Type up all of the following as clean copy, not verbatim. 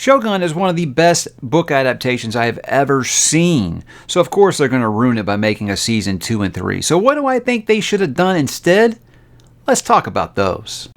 Shogun is one of the best book adaptations I have ever seen. So of course they're going to ruin it by making a season 2 and 3. So what do I think they should have done instead? Let's talk about those.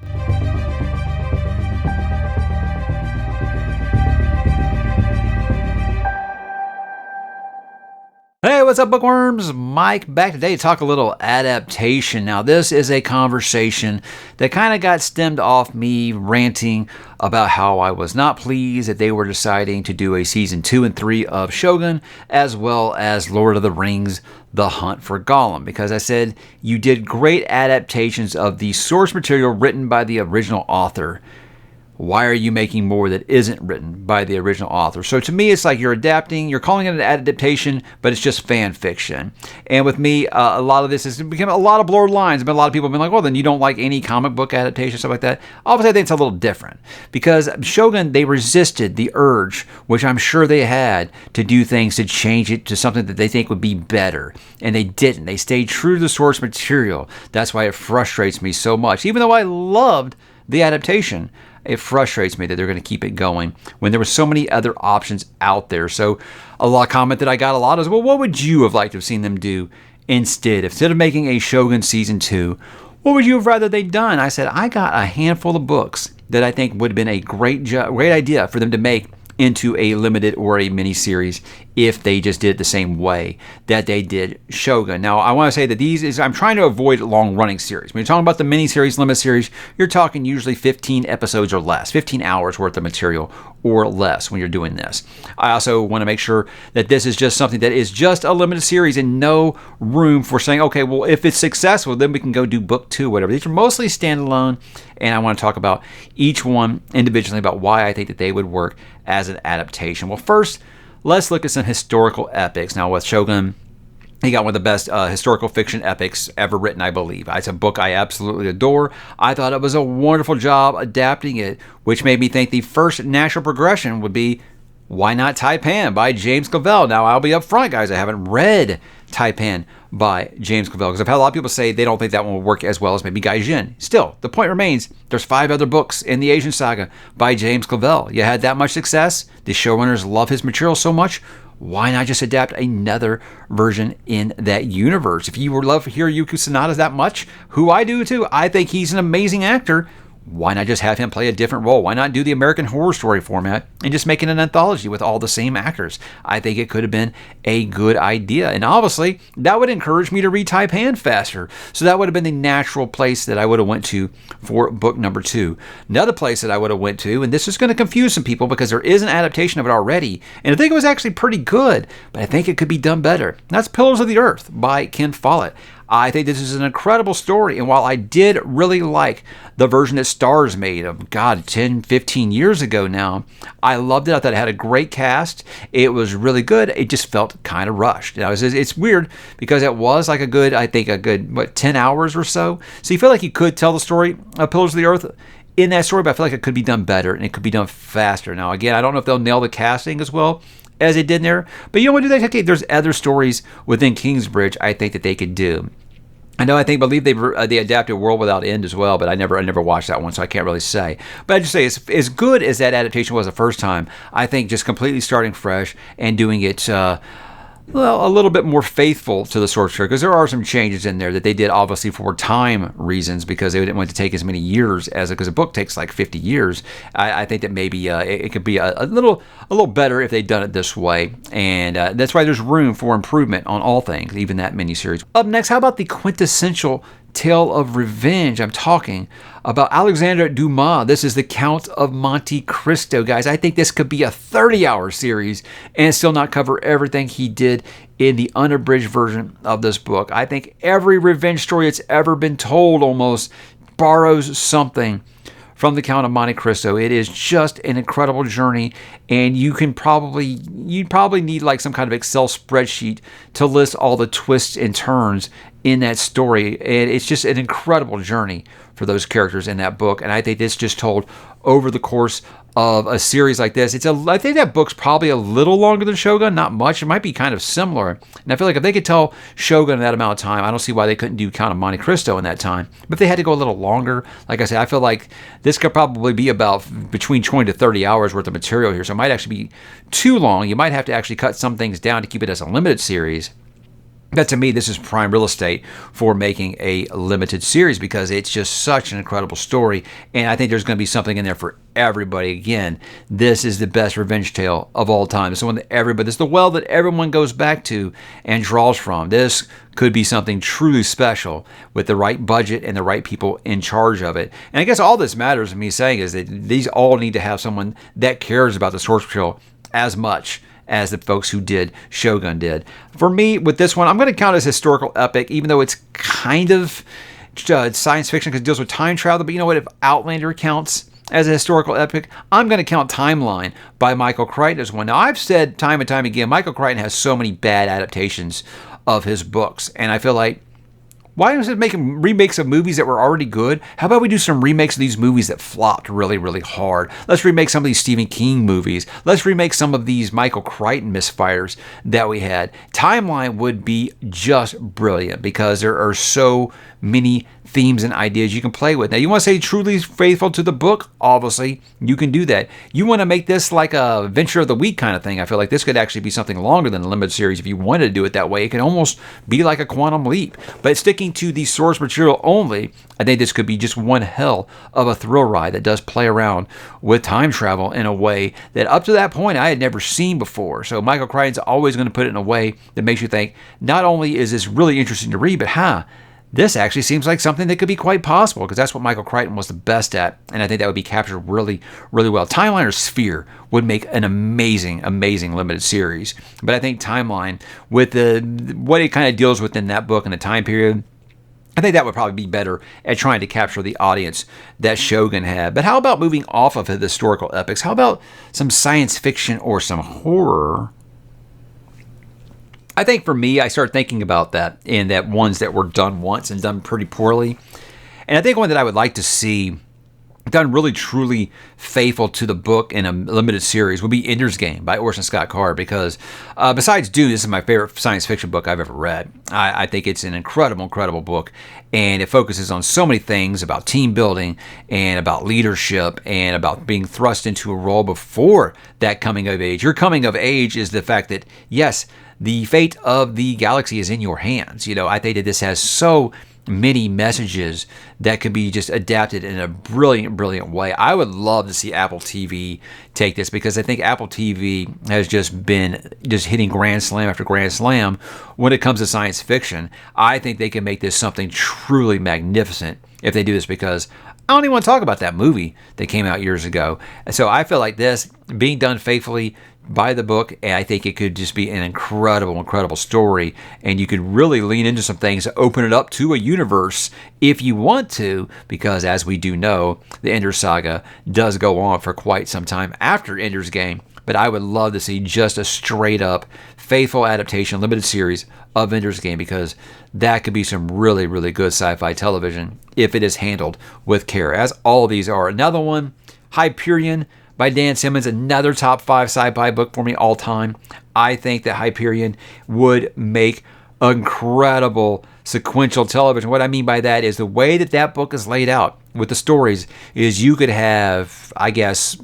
Hey, what's up, bookworms? Mike back today to talk a little adaptation. Now, this is a conversation that kind of got stemmed off me ranting about how I was not pleased that they were deciding to do a season 2 and 3 of Shogun, as well as Lord of the Rings, The Hunt for Gollum, because I said you did great adaptations of the source material written by the original author. Why are you making more that isn't written by the original author? So to me, it's like you're adapting, you're calling it an adaptation, but it's just fan fiction. And with me, a lot of this has become a lot of blurred lines. But a lot of people have been like, well, then you don't like any comic book adaptation, stuff like that. Obviously, I think it's a little different. Because Shogun, they resisted the urge, which I'm sure they had, to do things to change it to something that they think would be better. And they didn't. They stayed true to the source material. That's why it frustrates me so much. Even though I loved the adaptation, it frustrates me that they're going to keep it going when there were so many other options out there. So a lot of comment that I got a lot is, well, what would you have liked to have seen them do instead? Instead of making a Shogun season 2, what would you have rather they'd done? I said, I got a handful of books that I think would have been a great idea for them to make into a limited or a mini-series if they just did it the same way that they did Shogun. Now, I want to say that I'm trying to avoid long-running series. When you're talking about the mini-series, limited series, you're talking usually 15 episodes or less, 15 hours worth of material or less when you're doing this. I also want to make sure that this is just something that is just a limited series and no room for saying, okay, well, if it's successful, then we can go do book 2, whatever. These are mostly standalone, and I want to talk about each one individually about why I think that they would work as an adaptation. Well, first, let's look at some historical epics. Now, with Shogun, he got one of the best historical fiction epics ever written, I believe. It's a book I absolutely adore. I thought it was a wonderful job adapting it, which made me think the first natural progression would be, why not Taipan by James Clavell? Now, I'll be upfront, guys. I haven't read Taipan by James Clavell because I've had a lot of people say they don't think that one will work as well as maybe Gaijin. Still, the point remains, there's 5 other books in the Asian saga by James Clavell. You had that much success. The showrunners love his material so much. Why not just adapt another version in that universe? If you would love Hiroyuki Sanada that much, who I do too, I think he's an amazing actor. Why not just have him play a different role? Why not do the American Horror Story format and just make it an anthology with all the same actors? I think it could have been a good idea. And obviously, that would encourage me to read Taipan faster. So that would have been the natural place that I would have went to for book number 2. Another place that I would have went to, and this is going to confuse some people because there is an adaptation of it already, and I think it was actually pretty good, but I think it could be done better. That's Pillars of the Earth by Ken Follett. I think this is an incredible story, and while I did really like the version that Starz made of, 10, 15 years ago now, I loved it. I thought it had a great cast. It was really good. It just felt kind of rushed. Now, it's weird because it was like a good 10 hours or so. So you feel like you could tell the story of Pillars of the Earth in that story, but I feel like it could be done better, and it could be done faster. Now, again, I don't know if they'll nail the casting as well as they did in there. But you know what? Okay, there's other stories within Kingsbridge I think that they could do. I believe they adapted World Without End as well, but I never watched that one, so I can't really say. But I just say, as good as that adaptation was the first time, I think just completely starting fresh and doing it a little bit more faithful to the source material, because there are some changes in there that they did obviously for time reasons, because they didn't want to take as many years because a book takes like 50 years. I think that maybe it could be a little better if they'd done it this way, and that's why there's room for improvement on all things, even that miniseries. Up next, how about the quintessential tale of revenge? I'm talking about Alexandre Dumas. This is the Count of Monte Cristo, guys. I think this could be a 30-hour series and still not cover everything he did in the unabridged version of this book. I think every revenge story that's ever been told almost borrows something from the Count of Monte Cristo. It is just an incredible journey, and you'd probably need like some kind of Excel spreadsheet to list all the twists and turns in that story. And it's just an incredible journey for those characters in that book. And I think this just told over the course of a series like this. I think that book's probably a little longer than Shogun, not much. It might be kind of similar. And I feel like if they could tell Shogun in that amount of time, I don't see why they couldn't do Count of Monte Cristo in that time. But if they had to go a little longer, like I said, I feel like this could probably be about between 20 to 30 hours worth of material here. So it might actually be too long. You might have to actually cut some things down to keep it as a limited series. But to me, this is prime real estate for making a limited series because it's just such an incredible story. And I think there's going to be something in there for everybody. Again, this is the best revenge tale of all time. It's the one that everybody, it's the well that everyone goes back to and draws from. This could be something truly special with the right budget and the right people in charge of it. And I guess all this matters to me saying is that these all need to have someone that cares about the source material as much as the folks who did Shogun did. For me, with this one, I'm going to count it as historical epic, even though it's kind of science fiction because it deals with time travel. But you know what? If Outlander counts as a historical epic, I'm going to count Timeline by Michael Crichton as one. Now, I've said time and time again, Michael Crichton has so many bad adaptations of his books, and I feel like, why is it making remakes of movies that were already good? How about we do some remakes of these movies that flopped really, really hard? Let's remake some of these Stephen King movies. Let's remake some of these Michael Crichton misfires that we had. Timeline would be just brilliant because there are so many themes and ideas you can play with. Now, you want to say truly faithful to the book? Obviously, you can do that. You want to make this like a Venture of the Week kind of thing. I feel like this could actually be something longer than a limited series. If you wanted to do it that way, it could almost be like a Quantum Leap. But sticking to the source material only, I think this could be just one hell of a thrill ride that does play around with time travel in a way that up to that point I had never seen before. So Michael Crichton's always going to put it in a way that makes you think, not only is this really interesting to read, but this actually seems like something that could be quite possible, because that's what Michael Crichton was the best at, and I think that would be captured really, really well. Timeline or Sphere would make an amazing, amazing limited series, but I think Timeline, with what it kind of deals with in that book and the time period, I think that would probably be better at trying to capture the audience that Shogun had. But how about moving off of the historical epics? How about some science fiction or some horror? I think for me, I started thinking about that in that ones that were done once and done pretty poorly. And I think one that I would like to see done really truly faithful to the book in a limited series would be Ender's Game by Orson Scott Card, because besides Dune, this is my favorite science fiction book I've ever read. I think it's an incredible, incredible book, and it focuses on so many things about team building and about leadership and about being thrust into a role before that coming of age. Your coming of age is the fact that, yes, the fate of the galaxy is in your hands. You know, I think that this has so many messages that could be just adapted in a brilliant, brilliant way. I would love to see Apple TV take this, because I think Apple TV has just been hitting grand slam after grand slam when it comes to science fiction. I think they can make this something truly magnificent if they do this, because I don't even want to talk about that movie that came out years ago. So I feel like this being done faithfully by the book, and I think it could just be an incredible, incredible story, and you could really lean into some things to open it up to a universe if you want to, because as we do know, the Ender Saga does go on for quite some time after Ender's Game. But I would love to see just a straight up faithful adaptation, limited series of Ender's Game, because that could be some really, really good sci-fi television if it is handled with care, as all these are. Another one, Hyperion by Dan Simmons, another top 5 sci-fi book for me all time. I think that Hyperion would make incredible sequential television. What I mean by that is the way that that book is laid out with the stories is you could have, I guess,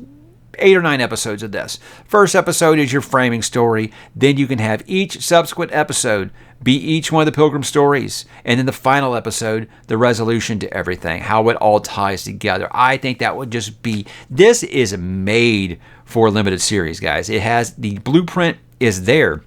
8 or 9 episodes of this. First episode is your framing story. Then you can have each subsequent episode be each one of the Pilgrim stories. And then the final episode, the resolution to everything, how it all ties together. I think that would just be, this is made for a limited series, guys. It has, the blueprint is there.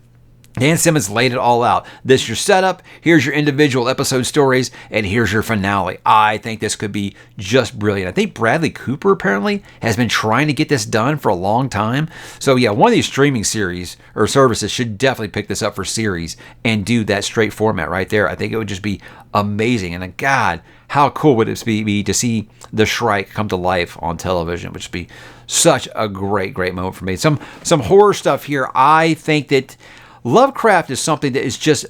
Dan Simmons laid it all out. This is your setup, here's your individual episode stories, and here's your finale. I think this could be just brilliant. I think Bradley Cooper apparently has been trying to get this done for a long time. So yeah, one of these streaming series or services should definitely pick this up for series and do that straight format right there. I think it would just be amazing. And God, how cool would it be to see the Shrike come to life on television, which would be such a great, great moment for me. Some horror stuff here. I think that Lovecraft is something that is just,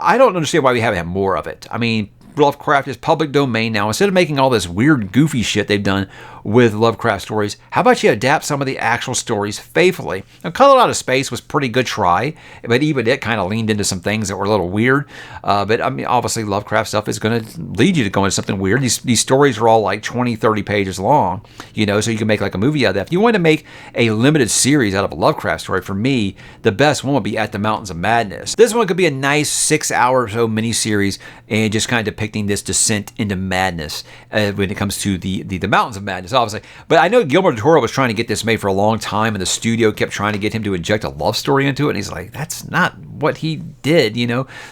I don't understand why we haven't had more of it. I mean, Lovecraft is public domain now. Instead of making all this weird, goofy shit they've done with Lovecraft stories, how about you adapt some of the actual stories faithfully? Now, Color Out of Space was a pretty good try, but even it kind of leaned into some things that were a little weird. But I mean, obviously, Lovecraft stuff is going to lead you to go into something weird. These stories are all like 20, 30 pages long, so you can make like a movie out of that. If you want to make a limited series out of a Lovecraft story, for me, the best one would be At the Mountains of Madness. This one could be a nice 6-hour or so miniseries and just kind of depicting this descent into madness when it comes to the Mountains of Madness, obviously. But I know Guillermo del Toro was trying to get this made for a long time, and the studio kept trying to get him to inject a love story into it, and he's like, that's not what he did,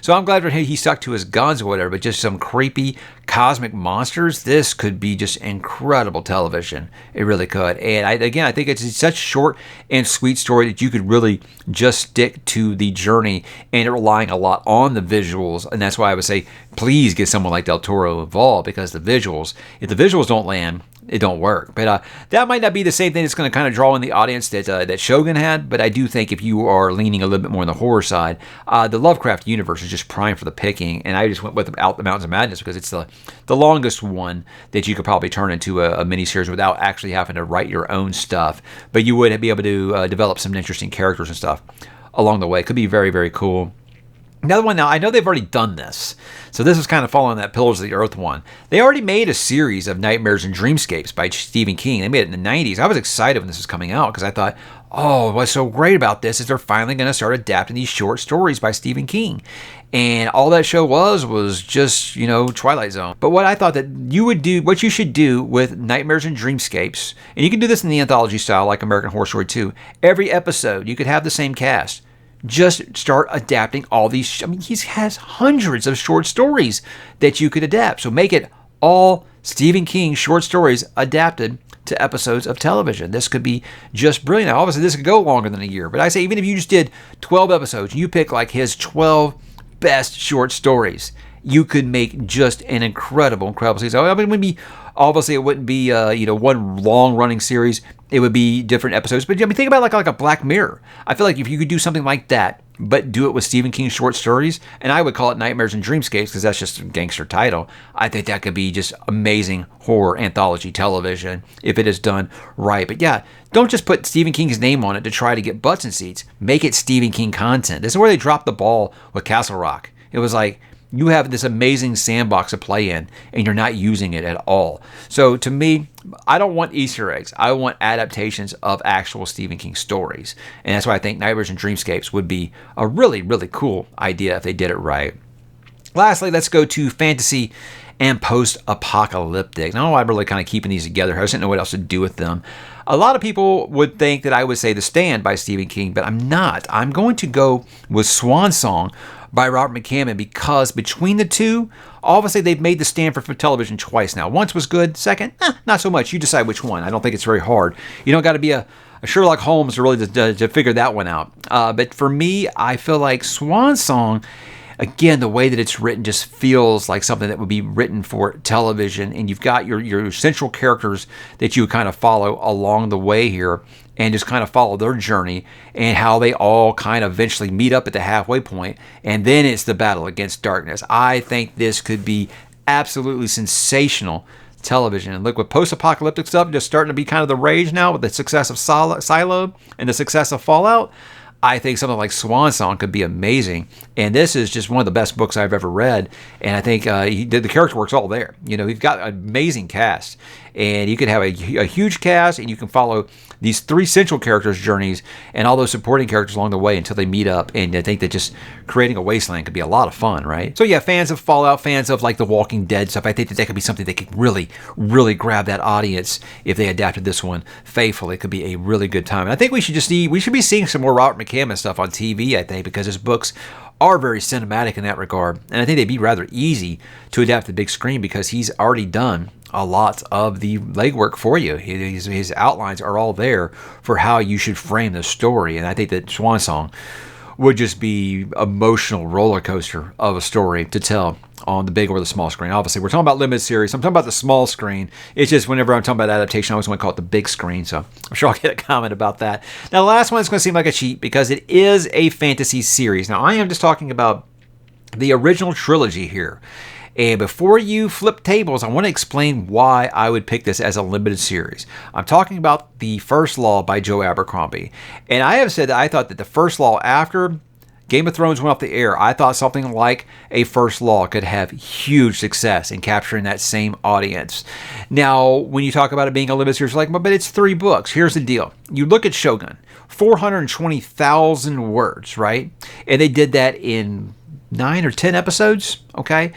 So I'm glad that he stuck to his guns or whatever, but just some creepy cosmic monsters, this could be just incredible television. It really could. And I think it's such a short and sweet story that you could really just stick to the journey, and it relying a lot on the visuals. And that's why I would say, please get someone like Del Toro involved, because if the visuals don't land, it don't work. But that might not be the same thing that's going to kind of draw in the audience that Shogun had. But I do think if you are leaning a little bit more on the horror side, the Lovecraft universe is just prime for the picking. And I just went with Out the Mountains of Madness because it's the longest one that you could probably turn into a miniseries without actually having to write your own stuff. But you would be able to develop some interesting characters and stuff along the way. It could be very, very cool. Another one, now I know they've already done this, so this is kind of following that Pillars of the Earth one. They already made a series of Nightmares and Dreamscapes by Stephen King. They made it in the 90s. I was excited when this was coming out because I thought, what's so great about this is they're finally going to start adapting these short stories by Stephen King. And all that show was just, Twilight Zone. But what I thought that you would do, what you should do with Nightmares and Dreamscapes, and you can do this in the anthology style like American Horror Story 2, every episode you could have the same cast. Just start adapting all these. I mean, he has hundreds of short stories that you could adapt. So make it all Stephen King short stories adapted to episodes of television. This could be just brilliant. Now, obviously, this could go longer than a year. But I say even if you just did 12 episodes, you pick like his 12 best short stories, you could make just an incredible series. I mean, it wouldn't be one long running series. It would be different episodes. But think about like a Black Mirror. I feel like if you could do something like that, but do it with Stephen King short stories, and I would call it Nightmares and Dreamscapes because that's just a gangster title. I think that could be just amazing horror anthology television if it is done right. But yeah, don't just put Stephen King's name on it to try to get butts in seats. Make it Stephen King content. This is where they dropped the ball with Castle Rock. It was like, you have this amazing sandbox to play in, and you're not using it at all. So to me, I don't want Easter eggs. I want adaptations of actual Stephen King stories. And that's why I think Nightmares and Dreamscapes would be a really, really cool idea if they did it right. Lastly, let's go to fantasy and post-apocalyptic. Now, I'm really kind of keeping these together. I just didn't know what else to do with them. A lot of people would think that I would say The Stand by Stephen King, but I'm not. I'm going to go with Swan Song by Robert McCammon because between the two, obviously they've made The Stand for television twice now. Once was good, second, not so much. You decide which one. I don't think it's very hard. You don't got to be a Sherlock Holmes to really to figure that one out. But for me, I feel like Swan Song, again, the way that it's written just feels like something that would be written for television, and you've got your central characters that you kind of follow along the way here and just kind of follow their journey and how they all kind of eventually meet up at the halfway point, and then it's the battle against darkness. I think this could be absolutely sensational television. And look, with post-apocalyptic stuff just starting to be kind of the rage now with the success of Silo and the success of Fallout, I think something like Swan Song could be amazing. And this is just one of the best books I've ever read. And I think the character work's all there. You've got an amazing cast. And you could have a huge cast, and you can follow these three central characters' journeys and all those supporting characters along the way until they meet up. And I think that just creating a wasteland could be a lot of fun, right? So yeah, fans of Fallout, fans of like the Walking Dead stuff, I think that could be something that could really, really grab that audience if they adapted this one faithfully. It could be a really good time. And I think we should be seeing some more Robert McCammon stuff on TV, I think, because his books are very cinematic in that regard. And I think they'd be rather easy to adapt to the big screen because he's already done a lot of the legwork for you. His outlines are all there for how you should frame the story. And I think that Swan Song would just be emotional roller coaster of a story to tell on the big or the small screen. Obviously, we're talking about limited series. I'm talking about the small screen. It's just whenever I'm talking about adaptation, I always want to call it the big screen. So I'm sure I'll get a comment about that. Now, the last one is going to seem like a cheat because it is a fantasy series. Now, I am just talking about the original trilogy here. And before you flip tables, I want to explain why I would pick this as a limited series. I'm talking about The First Law by Joe Abercrombie. And I have said that I thought that The First Law, after Game of Thrones went off the air, I thought something like A First Law could have huge success in capturing that same audience. Now, when you talk about it being a limited series, you're like, but it's 3 books. Here's the deal. You look at Shogun, 420,000 words, right? And they did that in 9 or 10 episodes, okay?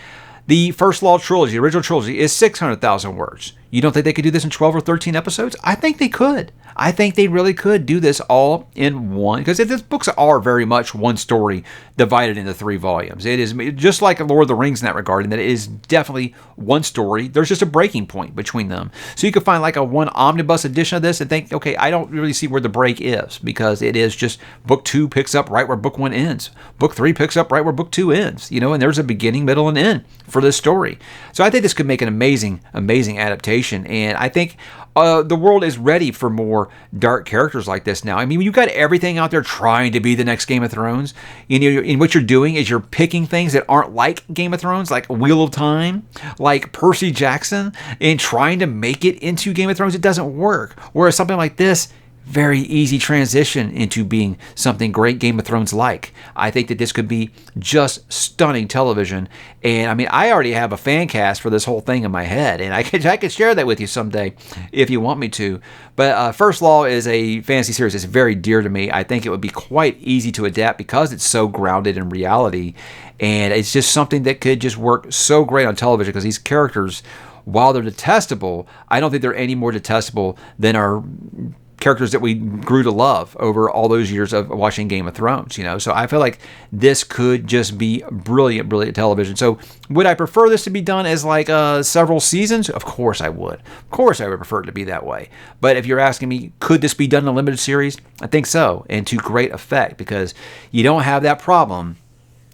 The First Law trilogy, the original trilogy, is 600,000 words. You don't think they could do this in 12 or 13 episodes? I think they could. I think they really could do this all in one, because these books are very much one story divided into 3 volumes. It is just like Lord of the Rings in that regard, in that it is definitely one story. There's just a breaking point between them. So you could find like a one omnibus edition of this and think, okay, I don't really see where the break is, because it is just book 2 picks up right where book 1 ends. Book 3 picks up right where book 2 ends, and there's a beginning, middle, and end for this story. So I think this could make an amazing, amazing adaptation, and I think the world is ready for more dark characters like this now. I mean, you've got everything out there trying to be the next Game of Thrones. And what you're doing is you're picking things that aren't like Game of Thrones, like Wheel of Time, like Percy Jackson, and trying to make it into Game of Thrones. It doesn't work. Whereas something like this, very easy transition into being something great Game of Thrones like. I think that this could be just stunning television. And I mean, I already have a fan cast for this whole thing in my head, and I could share that with you someday if you want me to. But First Law is a fantasy series that's very dear to me. I think it would be quite easy to adapt because it's so grounded in reality, and it's just something that could just work so great on television, because these characters, while they're detestable, I don't think they're any more detestable than our characters that we grew to love over all those years of watching Game of Thrones, So I feel like this could just be brilliant, brilliant television. So would I prefer this to be done as like several seasons? Of course I would. Of course I would prefer it to be that way. But if you're asking me, could this be done in a limited series? I think so, and to great effect, because you don't have that problem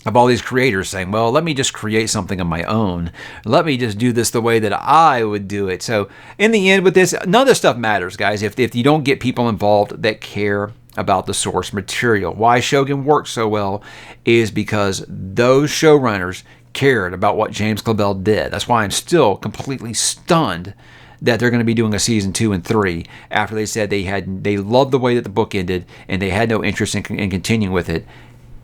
of all these creators saying, well, let me just create something of my own. Let me just do this the way that I would do it. So in the end with this, none of this stuff matters, guys, if you don't get people involved that care about the source material. Why Shogun worked so well is because those showrunners cared about what James Clavell did. That's why I'm still completely stunned that they're going to be doing a season 2 and 3 after they said they loved the way that the book ended and they had no interest in continuing with it.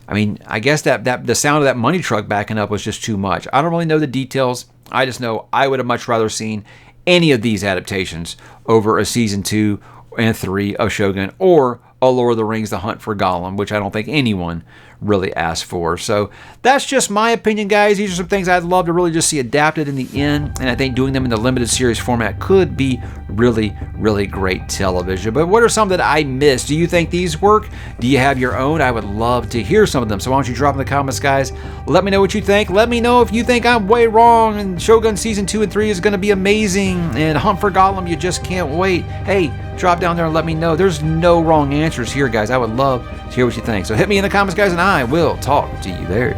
I mean, I guess that the sound of that money truck backing up was just too much. I don't really know the details. I just know I would have much rather seen any of these adaptations over a season 2 and 3 of Shogun, or a Lord of the Rings, The Hunt for Gollum, which I don't think anyone really asked for. So that's just my opinion, guys. These are some things I'd love to really just see adapted in the end, and I think doing them in the limited series format could be really, really great television. But what are some that I missed? Do you think these work? Do you have your own? I would love to hear some of them. So why don't you drop in the comments, guys? Let me know what you think. Let me know if you think I'm way wrong and Shogun season 2 and 3 is going to be amazing, and Hunt for Gollum, you just can't wait. Hey, drop down there and let me know. There's no wrong answers here, guys. I would love to hear what you think. So hit me in the comments, guys, and I will talk to you there.